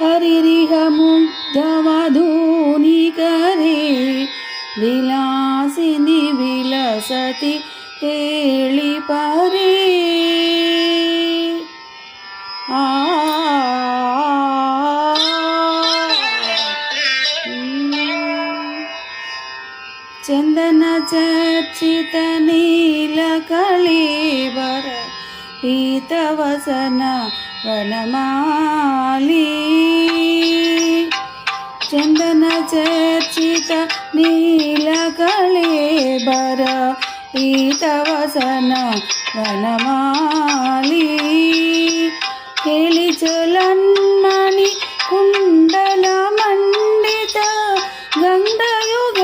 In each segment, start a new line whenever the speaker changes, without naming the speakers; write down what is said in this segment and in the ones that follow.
हरिरिह मुग्धवधूनिकरे विलासिनि विलसति ಹೇಳಿಪರೆ ಚಂದನ ಚರ್ಚಿತ ನೀಲ ಕಳೇಬರ ಪೀತವಸನ ವನಮಾಲಿ ಚಂದನ ಚರ್ಚಿತ ನೀಲ ಕಳೇಬರ ಪೀತವಸನ ವನಮಾಲಿ ಕೇಳಿಚಲನ್ಮಣಿ ಕುಂಡಲ ಮಂಡಿತ ಗಂಧಯುಗ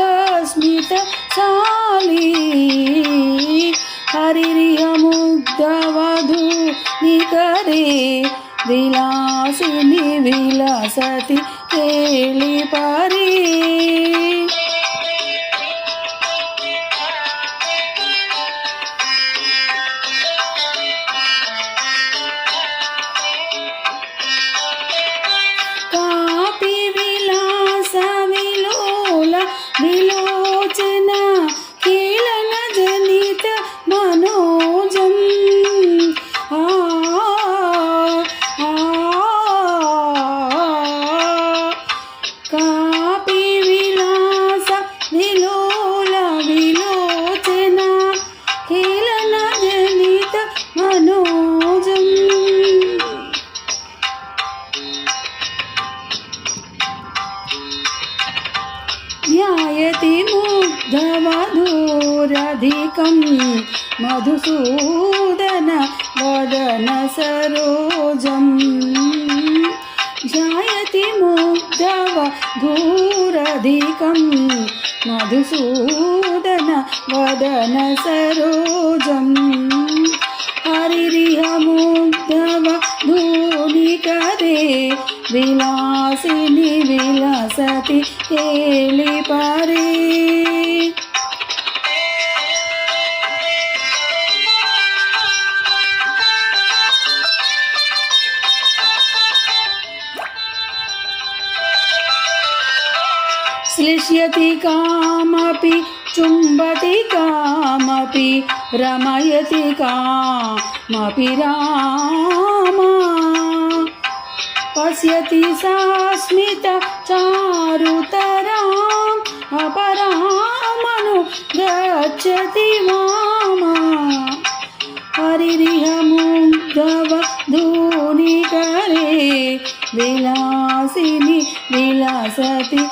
ಸ್ಮಿತ ಸಾಲಿ ಹರಿರಿಹ ಮುಗ್ಧವಧೂ ನಿಕರೆ ವಿಲಾಸಿನಿ ವಿಲಸತಿ ಹೇಳಿಪರೆ విలోచన కీలన జనిత మనోజం కాపి విలాస విలోల విలోచన కీలన జనిత మనోజం ध्यायति मुग्धवधूरधिकं मधुसूदन वदन सरोजं ध्यायति मुग्धवधूरधिकं मधुसूदन वदन सरोजं हरिरिह मुग्धवधूनिकरे विलासिनि विलसति ಹೇಳಿಪರೆ श्लिष्यति कामपि चुम्बति कामपि रमयति कामपि रामा पश्यति सा स्मित चारुतराम् अपरामनु गच्छति वामा हरिरिह मुग्धवधूनिकरे विलासिनि विलसति